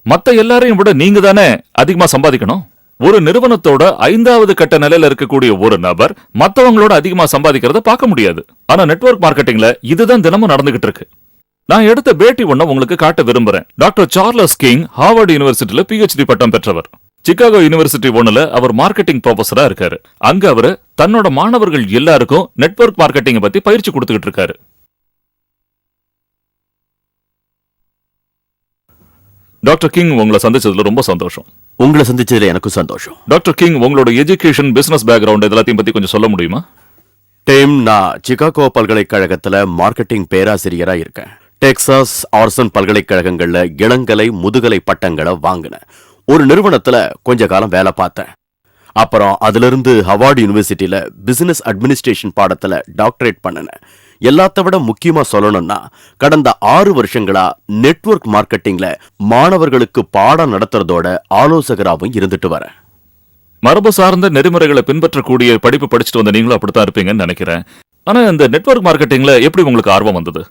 மத்த எல்லாரையும் விட நீங்க தானே அதிகமா சம்பாதிக்கணும். ஒரு நிறுவனத்தோட 5வது கட்ட நிலையில இருக்கக்கூடிய ஒரு நபர் மத்தவங்களோட அதிகமா சம்பாதிக்கிறத பார்க்க முடியாது. ஆனா நெட்வொர்க் மார்க்கெட்டிங்ல இதுதான் தினமும் நடந்துகிட்டு இருக்கு. நான் எடுத்த பேட்டி ஒண்ண உங்களுக்கு காட்ட விரும்புறேன். டாக்டர் சார்லஸ் கிங் ஹார்வர்ட் யூனிவர்சிட்டியில PhD பட்டம் பெற்றவர். சிகாகோ யூனிவர்சிட்டி 1ல அவர் மார்க்கெட்டிங் ப்ரொஃபஸரா இருக்காரு. அங்க அவரு தன்னோட மாணவர்கள் எல்லாருக்கும் நெட்வொர்க் மார்க்கெட்டிங் பத்தி பயிற்சி கொடுத்துக்கிட்டு இருக்காரு. டாக்டர் கிங், உங்களை சந்திச்சதுல ரொம்ப சந்தோஷம். உங்களை சந்திச்சதுல எனக்கும் சந்தோஷம். டாக்டர் கிங், உங்களோட எஜுகேஷன், பிசினஸ் பேக்ரவுண்ட் எல்லாத்தையும் பத்தி கொஞ்சம் சொல்ல முடியுமா? நான் சிகாகோ பல்கலைக்கழகத்துல மார்க்கெட்டிங் பேராசிரியரா இருக்கேன். டெக்சாஸ் ஆர்சன் பல்கலைக்கழகங்கள்ல இளங்கலை முதுகலை பட்டங்களை வாங்கினேன். ஒரு நிறுவனத்துல கொஞ்ச காலம் வேலை பார்த்தேன். அப்புறம் அதுல இருந்து ஹவார்ட் யூனிவர்சிட்டியில பிசினஸ் அட்மினிஸ்ட்ரேஷன் பாடத்துல டாக்டரேட் பண்ணினேன். எல்லாத்த விட முக்கியமா சொல்லணும்னா கடந்த 6 வருஷங்களா நெட்வொர்க் மார்க்கெட்டிங்ல மாணவர்களுக்கு பாடம் நடத்துறதோட ஆலோசகராகவும் இருந்துட்டு வரேன். மரபு சார்ந்த நெறிமுறைகளை பின்பற்றக்கூடிய படிப்பு படிச்சுட்டு வந்த நீங்களும் அப்படித்தான் இருப்பீங்கன்னு நினைக்கிறேன். ஆனா இந்த நெட்வொர்க் மார்க்கெட்டிங்ல எப்படி உங்களுக்கு ஆர்வம் வந்தது?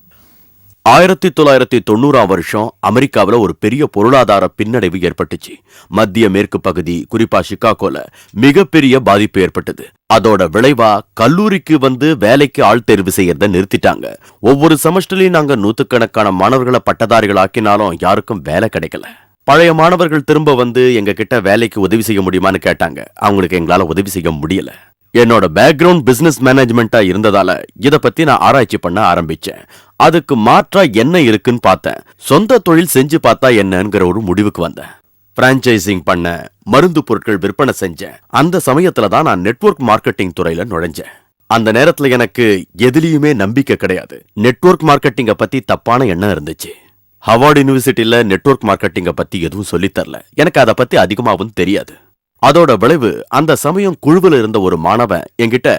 1990ஆம் வருஷம் அமெரிக்காவில் ஒரு பெரிய பொருளாதார பின்னடைவு ஏற்பட்டுச்சு. மத்திய மேற்கு பகுதி, குறிப்பா சிகாகோல மிகப்பெரிய பாதிப்பு ஏற்பட்டது. அதோட விளைவா கல்லூரிக்கு வந்து வேலைக்கு ஆள் தேர்வு செய்யறத நிறுத்திட்டாங்க. ஒவ்வொரு செமஸ்டர்லயும் நாங்க 100கணக்கான மாணவர்களை பட்டதாரிகள் ஆக்கினாலும் யாருக்கும் வேலை கிடைக்கல. பழைய மாணவர்கள் திரும்ப வந்து எங்க கிட்ட வேலைக்கு உதவி செய்ய முடியுமான்னு கேட்டாங்க. அவங்களுக்கு எங்களால உதவி செய்ய முடியல. என்னோட பேக்ரவுண்ட் பிசினஸ் மேனேஜ்மெண்டா இருந்ததால இத பத்தி நான் ஆராய்ச்சி பண்ண ஆரம்பிச்சேன். அதுக்கு மாற்றா என்ன இருக்குன்னு பார்த்தேன். சொந்த தொழில் செஞ்சு பார்த்தா என்னங்கிற ஒரு முடிவுக்கு வந்தேன். பிரான்சைசிங் பண்ண, மருந்து பொருட்கள் விற்பனை செஞ்சேன். அந்த சமயத்துல தான் நான் நெட்வொர்க் மார்க்கெட்டிங் துறையில நுழைஞ்சேன். அந்த நேரத்துல எனக்கு எதுலயுமே நம்பிக்கை கிடையாது. நெட்வொர்க் மார்க்கெட்டிங்க பத்தி தப்பான எண்ணம் இருந்துச்சு. ஹவார்ட் யூனிவர்சிட்டியில நெட்வொர்க் மார்க்கெட்டிங்க பத்தி எதுவும் சொல்லித்தரல. எனக்கு அதை பத்தி அதிகமாகவும் தெரியாது. அதோட விளைவு, அந்த சமயம் குழுவில் இருந்த ஒரு மாணவன் என்கிட்ட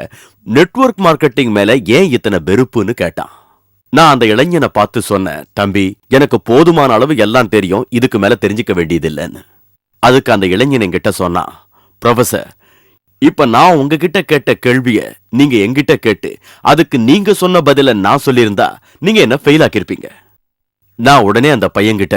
நெட்வொர்க் மார்க்கெட்டிங் மேல ஏன் இத்தனை வெறுப்புன்னு கேட்டான். நான் அந்த இளைஞனை பார்த்து சொன்னேன், தம்பி, எனக்கு போதுமான அளவு எல்லாம் தெரியும், இதுக்கு மேல தெரிஞ்சுக்க வேண்டியதில்லைன்னு. அதுக்கு அந்த இளைஞன் என்கிட்ட சொன்னான், ப்ரொஃபசர், இப்ப நான் உங்ககிட்ட கேட்ட கேள்விய நீங்க என்கிட்ட கேட்டு அதுக்கு நீங்க சொன்ன பதில நான் சொல்லியிருந்தா நீங்க என்ன ஃபெயில் ஆக்கிருப்பீங்க. நான் உடனே அந்த பையன்கிட்ட,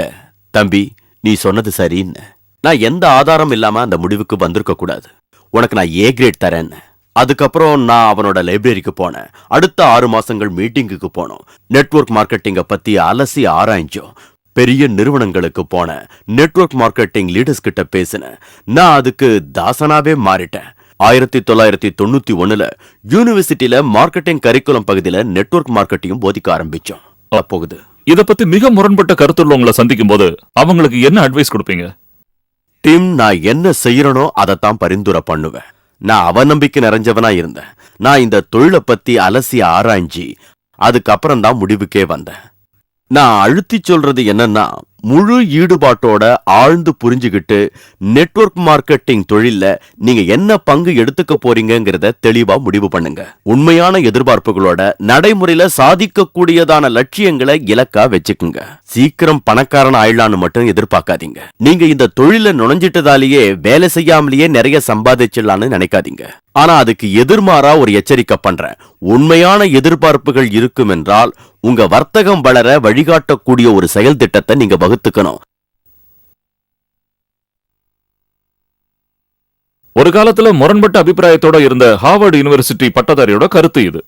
தம்பி, நீ சொன்னது சரின்னு, நான் எந்த ஆதாரம் இல்லாம அந்த முடிவுக்கு வந்திருக்க கூடாது, உனக்கு நான் ஏ கிரேட் தரேன்னு. அதுக்கப்புறம் நான் அவனோட லைப்ரரிக்கு போனேன். அடுத்த 6 மாசங்கள் மீட்டிங்குக்கு போனோம். நெட்வொர்க் மார்க்கெட்டிங்க பத்தி அலசி ஆராய்ஞ்சோம். பெரிய நிறுவனங்களுக்கு போனேன். நெட்வொர்க் மார்க்கெட்டிங் லீடர்ஸ் கிட்ட பேசினேன். நான் அதுக்கு தாசனாவே மாறிட்டேன். 1991 யூனிவர்சிட்டியில மார்க்கெட்டிங் கரிக்குலம் பகுதியில நெட்வொர்க் மார்க்கெட்டிங் போதிக்க ஆரம்பிச்சோம். போகுது. இத பத்தி மிக முரண்பட்ட கருத்துள்ளவங்களை சந்திக்கும் போது அவங்களுக்கு என்ன அட்வைஸ் கொடுப்பீங்க? டீம், நான் என்ன செய்யறனோ அதைத்தான் பரிந்துரை பண்ணுவேன். நான் அவநம்பிக்கை நிறைஞ்சவனா இருந்தேன். நான் இந்த தொழிலை பத்தி அலசி ஆராய்ஞ்சி அதுக்கப்புறம் தான் முடிவுக்கே வந்தேன். நான் அழுத்தி சொல்றது என்னன்னா, முழு ஈடுபாட்டோட ஆழ்ந்து புரிஞ்சுகிட்டு நெட்வொர்க் மார்க்கெட்டிங் தொழில்ல நீங்க என்ன பங்கு எடுத்துக்க போறீங்கிறத தெளிவா முடிவு பண்ணுங்க. உண்மையான எதிர்பார்ப்புகளோட நடைமுறையில சாதிக்கக்கூடியதான லட்சியங்களை இலக்கா வச்சுக்குங்க. சீக்கிரம் பணக்காரன் ஆயிடலான்னு மட்டும் எதிர்பார்க்காதீங்க. நீங்க இந்த தொழில நுழைஞ்சிட்டதாலேயே வேலை செய்யாமலேயே நிறைய சம்பாதிச்சிடலான்னு நினைக்காதீங்க. ஆனா அதுக்கு எதிர்மாறா ஒரு எச்சரிக்கை பண்றேன். உண்மையான எதிர்பார்ப்புகள் இருக்கும் என்றால் உங்க வர்த்தகம் வளர வழிகாட்டக்கூடிய ஒரு செயல் திட்டத்தை நீங்க வகுத்துக்கணும். ஒரு காலத்துல முரண்பட்ட அபிப்பிராயத்தோட இருந்த ஹார்வர்ட் யூனிவர்சிட்டி பட்டதாரியோட கருத்து இது.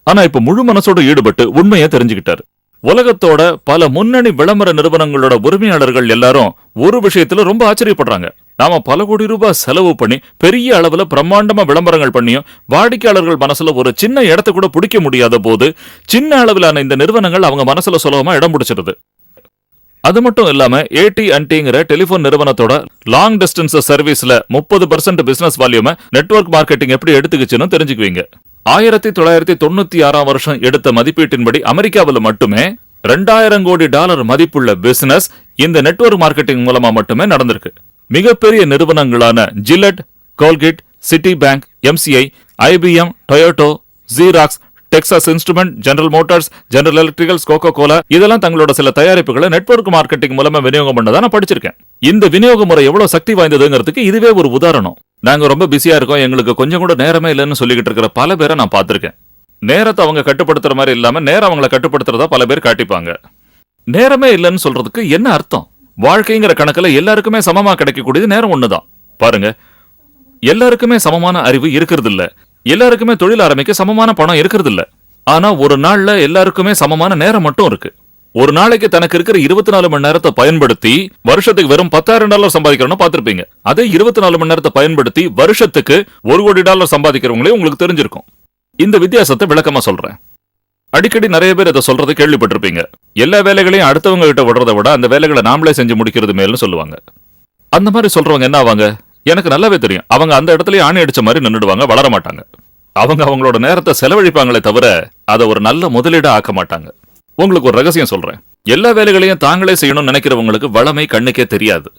ஆனா இப்ப முழு மனசோட ஈடுபட்டு உண்மையை தெரிஞ்சுக்கிட்டாரு. உலகத்தோட பல முன்னணி விளம்பர நிறுவனங்களோட உரிமையாளர்கள் எல்லாரும் ஒரு விஷயத்துல ரொம்ப ஆச்சரியப்படுறாங்க. நாம பல கோடி ரூபாய் செலவு பண்ணி பெரிய அளவுல பிரம்மாண்டமா விளம்பரங்கள் பண்ணியும் வாடிக்கையாளர்கள் மனசுல ஒரு சின்ன இடத்தை கூட பிடிக்க முடியாத போது சின்ன அளவிலான இந்த நிறுவனங்கள் அவங்க மனசுல சுலபமா இடம் பிடிச்சிருது. அது மட்டும் இல்லாம AT&Tங்கிற டெலிபோன் நிறுவனத்தோட லாங் டிஸ்டன்ஸ் சர்வீஸ்ல 30% பிசினஸ் வால்யூமை நெட்வொர்க் மார்க்கெட்டிங் எப்படி எடுத்துக்கிச்சுன்னு தெரிஞ்சுக்குவீங்க. 1996 வருஷம் எடுத்த மதிப்பீட்டின்படி அமெரிக்காவில் மட்டுமே $2000 கோடி மதிப்புள்ள பிசினஸ் இந்த நெட்வொர்க் மார்க்கெட்டிங் மூலமா மட்டுமே நடந்திருக்கு. மிகப்பெரிய நிறுவனங்களான Gillette, Colgate, Citibank, MCI, IBM, Toyota, Xerox, Texas Instrument, General Motors, General Electricals, Coca Cola இதெல்லாம் தங்களோட சில தயாரிப்புகளை நெட்வொர்க் மார்க்கெட்டிங் மூலமா விநியோகம் பண்ணதான் நான் படிச்சிருக்கேன். இந்த விநியோக முறை எவ்வளவு சக்தி வாய்ந்ததுங்கிறதுக்கு இதுவே ஒரு உதாரணம். நாங்க ரொம்ப பிஸியா இருக்கோம், எங்களுக்கு கொஞ்சம் கூட நேரமே இல்லைன்னு சொல்லிக்கிட்டு இருக்கிற பல பேரை நான் பார்த்திருக்கேன். நேரத்தை அவங்க கட்டுப்படுத்துற மாதிரி இல்லாம நேரம் அவங்களை கட்டுப்படுத்துறதா பல பேர் காட்டிப்பாங்க. நேரமே இல்லைன்னு சொல்றதுக்கு என்ன அர்த்தம்? வாழ்க்கைங்கிற கணக்குல எல்லாருக்குமே சமமா கிடைக்கக்கூடியது நேரம் ஒண்ணுதான். பாருங்க, எல்லாருக்குமே சமமான அறிவு இருக்கிறது இல்ல, எல்லாருக்குமே தொழில் ஆரம்பிக்க சமமான பணம் இருக்கிறது இல்ல. ஆனா ஒரு நாள்ல எல்லாருக்குமே சமமான நேரம் மட்டும் இருக்கு. ஒரு நாளைக்கு தனக்கு இருக்கிற 24 மணி நேரத்தை பயன்படுத்தி வருஷத்துக்கு வெறும் $10,000 சம்பாதிக்கிறோம்னு பார்த்திருப்பீங்க. அதே 24 மணி நேரத்தை பயன்படுத்தி வருஷத்துக்கு $1 கோடி சம்பாதிக்கிறவங்களே உங்களுக்கு தெரிஞ்சிருக்கும். இந்த வித்தியாசத்தை விளக்கமா சொல்றேன். அடிக்கடி நிறைய பேர் இதை சொல்றதை கேள்விப்பட்டிருப்பீங்க. எல்லா வேலைகளையும் அடுத்தவங்க கிட்ட விடுறதை விட அந்த வேலைகளை நாமளே செஞ்சு முடிக்கிறது மேல்னு சொல்லுவாங்க. அந்த மாதிரி சொல்றவங்க என்ன ஆவாங்க? எனக்கு நல்லாவே தெரியும். அவங்க அந்த இடத்துலயே ஆணி அடிச்ச மாதிரி நின்னுடுவாங்க, வளர மாட்டாங்க. அவங்க அவங்களோட நேரத்தை செலவழிப்பாங்களே தவிர அதை ஒரு நல்ல முதலீடா ஆக்க மாட்டாங்க. உங்களுக்கு ஒரு ரகசியம் சொல்றேன். எல்லா வேலைகளையும் தாங்களே செய்யணும்னு நினைக்கிறவங்களுக்கு வளமை கண்ணுக்கே தெரியாது.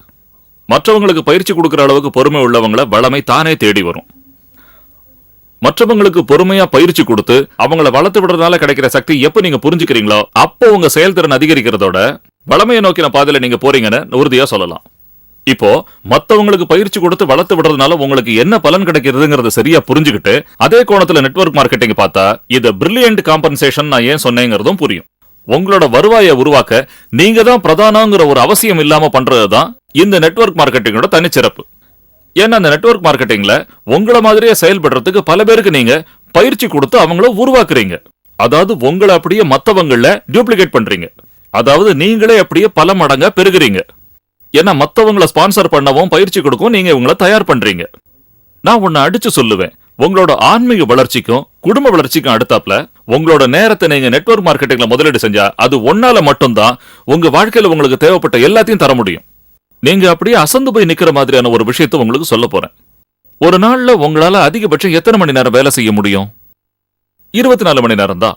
மற்றவங்களுக்கு பயிற்சி கொடுக்கிற அளவுக்கு பொறுமை உள்ளவங்களை வளமை தானே தேடி வரும். மற்றவங்களுக்கு பொறுமையா பயிற்சி கொடுத்து அவங்கள வளர்த்து விடுறதுனால கிடைக்கிற சக்தி எப்ப நீங்க புரிஞ்சுக்கிறீங்களோ அப்போ உங்க செயல்திறன் அதிகரிக்கிறதோட வளமையை நோக்கின பாதையில நீங்க போறீங்கன்னு உறுதியா சொல்லலாம். இப்போ மத்தவங்களுக்கு பயிற்சி கொடுத்து வளர்த்து விடுறதுனால உங்களுக்கு என்ன பலன் கிடைக்கிறதுங்கிறத சரியா புரிஞ்சுக்கிட்டு அதே கோணத்துல நெட்வொர்க் மார்க்கெட்டிங் பார்த்தா இது பிரில்லியன்ட் காம்பன்சேஷன் நான் ஏன் சொன்னேங்கிறதும் புரியும். உங்களோட வருவாயை உருவாக்க நீங்க தான் பிரதானங்கிற ஒரு அவசியம் இல்லாம பண்றதுதான் இந்த நெட்வொர்க் மார்க்கெட்டிங்கோட தனிச்சிறப்பு. ஏன்னா அந்த நெட்வொர்க் மார்க்கெட்டிங்ல உங்களை மாதிரியே செயல்படுறதுக்கு பல பேருக்கு நீங்க பயிற்சி கொடுத்து அவங்கள உருவாக்குறீங்க. அதாவது உங்களை அப்படியே மத்தவங்கள டூப்ளிகேட் பண்றீங்க. அதாவது நீங்களே அப்படியே பல மடங்கா பெருகுறீங்க. ஏன்னா மத்தவங்களை ஸ்பான்சர் பண்ணவும் பயிற்சி கொடுக்கவும் நீங்க உங்களை தயார் பண்றீங்க. நான் ஒன்னு அடிச்சு சொல்லுவேன், உங்களோட ஆன்மீக வளர்ச்சிக்கும் குடும்ப வளர்ச்சிக்கும் அடுத்தாப்ல உங்களோட நேரத்தை நீங்க நெட்வொர்க் மார்க்கெட்டிங்ல முதலீடு செஞ்சா அது ஒன்னால மட்டும்தான் உங்க வாழ்க்கையில உங்களுக்கு தேவைப்பட்ட எல்லாத்தையும் தர முடியும். நீங்க அப்படியே அசந்து போய் நிக்கிற மாதிரியான ஒரு விஷயத்தை உங்களுக்கு சொல்ல போறேன். ஒரு நாள்ல உங்களால அதிகபட்சம் எத்தனை மணி நேரம் வேலை செய்ய முடியும்? 24 மணி நேரம் தான்.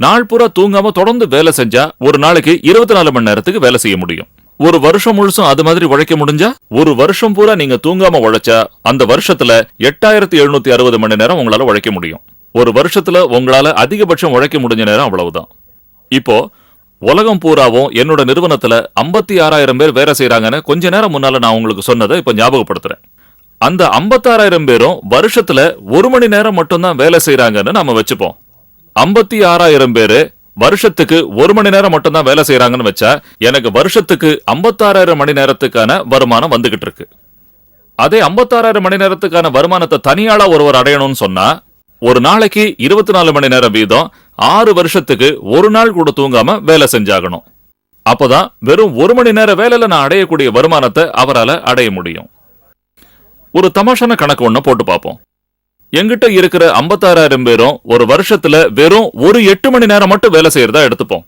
நாள் பூரா தூங்காம தொடர்ந்து வேலை செஞ்சா ஒரு நாளைக்கு 24 மணி நேரத்துக்கு வேலை செய்ய முடியும். ஒரு வருஷம் முழுசும் அது மாதிரி உழைக்க முடிஞ்சா, ஒரு வருஷம் பூரா நீங்க தூங்காம உழைச்சா அந்த வருஷத்துல 8760 மணி நேரம் உங்களால உழைக்க முடியும். ஒரு வருஷத்துல உங்களால அதிகபட்சம் உழைக்க முடிஞ்ச நேரம் அவ்வளவுதான். இப்போ உலகம் பூராவும் என்னோட நிறுவனத்துல 56,000 பேர் வேலை செய்யறாங்கன்னு கொஞ்ச நேரம் முன்னால நான் உங்களுக்கு சொன்னதை இப்ப ஞாபகப்படுத்துறேன். அந்த 56,000 பேரும் வருஷத்துல 1 மணி நேரம் மட்டும்தான் வேலை செய்யறாங்கன்னு நாம வச்சுப்போம். 56,000 பேரு வருஷத்துக்கு 1 மணி நேரம் மட்டும் தான் வேலை செய்யறாங்கன்னு வச்சா எனக்கு வருஷத்துக்கு 56,000 மணி நேரத்துக்கான வருமானம் வந்துகிட்டு இருக்கு. அதே 56,000 மணி நேரத்துக்கான வருமானத்தை தனியாளா ஒருவர் அடையணும்னு சொன்னா ஒரு நாளைக்கு 24 மணி நேரம் வீதம் 6 வருஷத்துக்கு ஒரு நாள் கூட தூங்காம வேலை செஞ்சாகணும். அப்பதான் வெறும் 1 மணி நேர வேலையில நான் அடையக்கூடிய வருமானத்தை அவரால அடைய முடியும். ஒரு தமாஷான கணக்கு ஒண்ணு போட்டு பார்ப்போம். எங்கிட்ட இருக்கிற 56,000 பேரும் ஒரு வருஷத்துல வெறும் ஒரு 8 மணி நேரம் மட்டும் வேலை செய்யறதா எடுத்துப்போம்.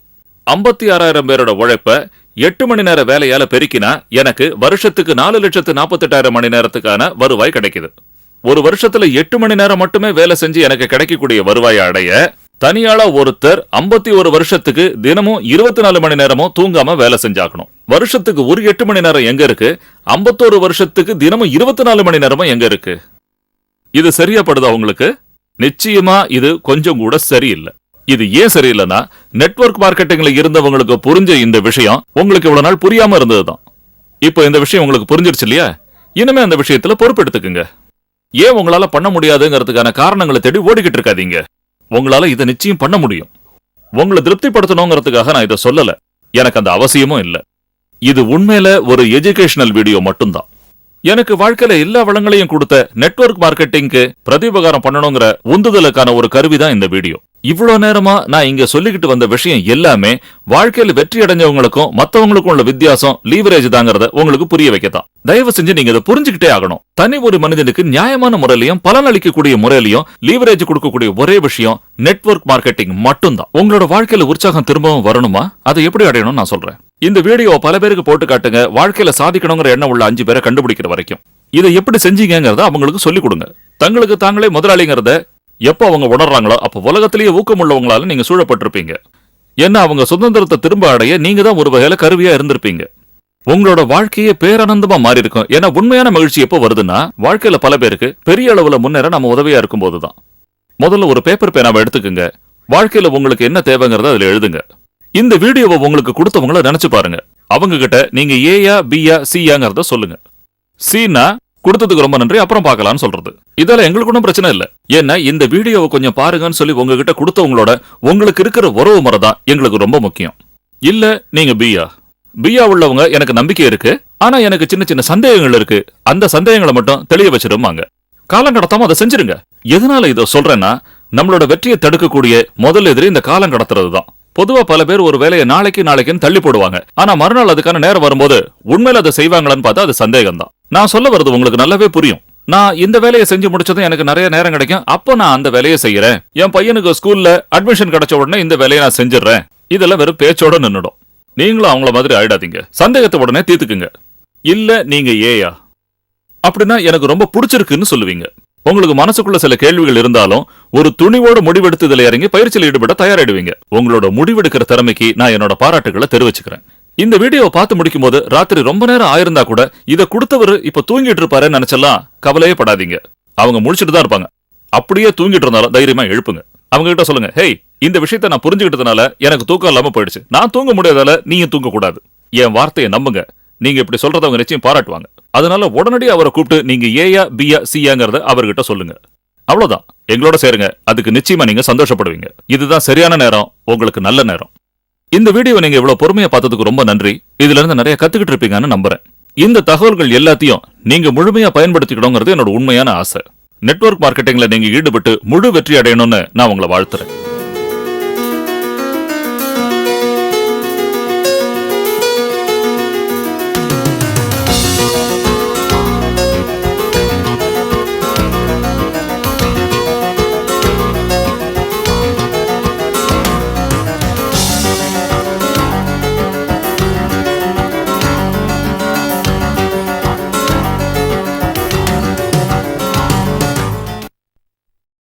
56,000 பேரோட உழைப்ப 8 மணி நேர வேலையால பெருக்கினா எனக்கு வருஷத்துக்கு 4,48,000 மணி நேரத்துக்கான வருவாய் கிடைக்குது. ஒரு வருஷத்துல 8 மணி நேரம் மட்டுமே வேலை செஞ்சு எனக்கு கிடைக்கக்கூடிய வருவாயை அடைய தனியாளா ஒருத்தர் 51 வருஷத்துக்கு தினமும் 24 மணி நேரமும் தூங்காம வேலை செஞ்சாக்கணும். வருஷத்துக்கு ஒரு 8 மணி நேரம் எங்க இருக்கு? 51 வருஷத்துக்கு தினமும் 24 மணி நேரமும் எங்க இருக்கு? இது சரியா படுதா உங்களுக்கு? நிச்சயமா இது கொஞ்சம் கூட சரியில்லை. இது ஏன் சரியில்லைன்னா நெட்வொர்க் மார்க்கெட்டிங்ல இருந்தவங்களுக்கு புரிஞ்ச இந்த விஷயம் உங்களுக்கு இவ்வளவு நாள் புரியாம இருந்ததுதான். இப்போ இந்த விஷயம் உங்களுக்கு புரிஞ்சிருச்சு இல்லையா? இனிமே அந்த விஷயத்துல பொறுப்பெடுத்துக்குங்க. ஏன் உங்களால பண்ண முடியாதுங்கிறதுக்கான காரணங்களை தேடி ஓடிக்கிட்டு இருக்காதீங்க. உங்களால இதை நிச்சயம் பண்ண முடியும். உங்களை திருப்திப்படுத்தணுங்கிறதுக்காக நான் இதை சொல்லல. எனக்கு அந்த அவசியமும் இல்லை. இது உண்மையில ஒரு எஜுகேஷனல் வீடியோ மட்டும்தான். எனக்கு வாழ்க்கையில எல்லா வளங்களையும் கொடுத்த நெட்வொர்க் மார்க்கெட்டிங்க்கு பிரதிபகாரம் பண்ணணுங்கிற உந்துதலுக்கான ஒரு கருவிதான் இந்த வீடியோ. இவ்வளவு நேரமா நான் இங்க சொல்லிக்கிட்டு வந்த விஷயம் எல்லாமே வாழ்க்கையில வெற்றி அடைஞ்சவங்களுக்கும் மத்தவங்களுக்கும் உள்ள வித்தியாசம் லீவரேஜ் தாங்கிறத உங்களுக்கு புரிய வைக்கத்தான். தயவு செஞ்சு நீங்க இதை புரிஞ்சுக்கிட்டே ஆகணும். தனி ஒரு மனிதனுக்கு நியாயமான முறையிலையும் பலன் அளிக்கக்கூடிய முறையிலையும் லீவரேஜ் கொடுக்கக்கூடிய ஒரே விஷயம் நெட்வொர்க் மார்க்கெட்டிங் மட்டும்தான். உங்களோட வாழ்க்கையில உற்சாகம் திரும்பவும் வரணுமா? அதை எப்படி அடையணும்னு நான் சொல்றேன். இந்த வீடியோ பல பேருக்கு போட்டு காட்டுங்க. வாழ்க்கையில சாதிக்கணுங்கிற எண்ணம் உள்ள 5 பேரை கண்டுபிடிக்கிற வரைக்கும் இதை எப்படி செஞ்சீங்கிறத அவங்களுக்கு சொல்லிக் கொடுங்க. தங்களுக்கு தாங்களே முதலாளிங்கிறத எப்போ அவங்க உணர்றாங்களோ அப்போ உலகத்திலேயே ஊக்கம் உள்ளவங்களால நீங்க சூழப்பட்டிருப்பீங்க. ஏன்னா அவங்க சுதந்திரத்தை திரும்ப அடைய நீங்க தான் ஒரு வகையில கருவியா இருந்திருப்பீங்க. உங்களோட வாழ்க்கையே பேரானந்தமா மாறி இருக்கும். ஏன்னா உண்மையான மகிழ்ச்சி எப்போ வருதுன்னா வாழ்க்கையில பல பேருக்கு பெரிய அளவுல முன்னேற நம்ம உதவியா இருக்கும் போதுதான். முதல்ல ஒரு பேப்பர் பேனாவை எடுத்துக்குங்க. வாழ்க்கையில உங்களுக்கு என்ன தேவைங்கிறத அதுல எழுதுங்க. இந்த வீடியோவை உங்களுக்கு கொடுத்தவங்கள நினைச்சு பாருங்க. அவங்க கிட்ட நீங்க ஏயா பியா சியாங்கிறத சொல்லுங்க. சீனா கொடுத்ததுக்கு ரொம்ப நன்றி, அப்புறம் பார்க்கலாம்னு சொல்றது. இதெல்லாம் எங்களுக்கு ஒன்றும் பிரச்சனை இல்லை. ஏன்னா இந்த வீடியோவை கொஞ்சம் பாருங்கன்னு சொல்லி உங்ககிட்ட கொடுத்தவங்களோட உங்களுக்கு இருக்கிற உறவு முறை தான் எங்களுக்கு ரொம்ப முக்கியம். இல்ல நீங்க பியா உள்ளவங்க எனக்கு நம்பிக்கை இருக்கு, ஆனா எனக்கு சின்ன சின்ன சந்தேகங்கள் இருக்கு, அந்த சந்தேகங்களை மட்டும் தெளிய வச்சிருமாங்க. காலம் கடத்தாம அதை செஞ்சிருங்க. எதனால இதை சொல்றேன்னா நம்மளோட வெற்றியை தடுக்கக்கூடிய முதல் எதிரி இந்த காலம் கடத்துறது தான். பொதுவா பல பேர் ஒரு வேலையை நாளைக்குன்னு தள்ளி போடுவாங்க. ஆனா மறுநாள் அதுக்கான நேரம் வரும்போது உண்மையில அதை செய்வாங்களான்னு பார்த்தா அது சந்தேகம் தான். நான் சொல்ல வருது உங்களுக்கு நல்லாவே புரியும். நான் இந்த வேலையை செஞ்சு முடிச்சதும் எனக்கு நிறைய நேரம் கிடைக்கும், அப்போ நான் அந்த வேலையை செய்யறேன். என் பையனுக்கு ஸ்கூல்ல அட்மிஷன் கிடைச்ச உடனே இந்த வேலையை நான் செஞ்சிடறேன். இதெல்லாம் வெறும் பேச்சோட நின்னுடும். நீங்களும் அவங்கள மாதிரி ஆயிடாதீங்க. சந்தேகத்தை உடனே தீர்த்துக்குங்க. இல்ல நீங்க ஏயா அப்படின்னா எனக்கு ரொம்ப பிடிச்சிருக்குன்னு சொல்லுவீங்க. உங்களுக்கு மனசுக்குள்ள சில கேள்விகள் இருந்தாலும் ஒரு துணிவோட முடிவெடுத்து இதில் இறங்கி பயிற்சியில் ஈடுபட தயாராயிடுவீங்க. உங்களோட முடிவெடுக்கிற திறமைக்கு நான் என்னோட பாராட்டுகளை தெரிவிச்சுக்கிறேன். இந்த வீடியோவை பார்த்து முடிக்கும் போது ராத்திரி ரொம்ப நேரம் ஆயிருந்தா கூட இதை கொடுத்தவர் இப்ப தூங்கிட்டு இருப்பாருன்னு நினைச்சலாம் கவலையே படாதீங்க. அவங்க முடிச்சுட்டு தான் இருப்பாங்க. அப்படியே தூங்கிட்டு இருந்தாலும் தைரியமா எழுப்புங்க. அவங்க கிட்ட சொல்லுங்க, ஹேய், இந்த விஷயத்த நான் புரிஞ்சுக்கிட்டதுனால எனக்கு தூக்கம் இல்லாம போயிடுச்சு. நான் தூங்க முடியாதால நீங்க தூங்க கூடாது. என் வார்த்தையை நம்புங்க. நீங்க இப்படி சொல்றத அவங்க நிச்சயம் பாராட்டுவாங்க. அதனால உடனடியாக அவரை கூப்பிட்டு நீங்க ஏயா பியா சியாங்கிறத அவர்கிட்ட சொல்லுங்க. அவ்வளவுதான். எங்களோட சேருங்க. அதுக்கு நிச்சயமா நீங்க சந்தோஷப்படுவீங்க. இதுதான் சரியான நேரம், உங்களுக்கு நல்ல நேரம். இந்த வீடியோ நீங்க இவ்வளவு பொறுமையா பார்த்ததுக்கு ரொம்ப நன்றி. இதுல இருந்து நிறைய கத்துக்கிட்டு இருப்பீங்கன்னு நம்புறேன். இந்த தகவல்கள் எல்லாத்தையும் நீங்க முழுமையா பயன்படுத்திக்கணுங்கிறது என்னோட உண்மையான ஆசை. நெட்வொர்க் மார்க்கெட்டிங்ல நீங்க ஈடுபட்டு முழு வெற்றி அடையணும்னு நான் உங்களை வாழ்த்துறேன்.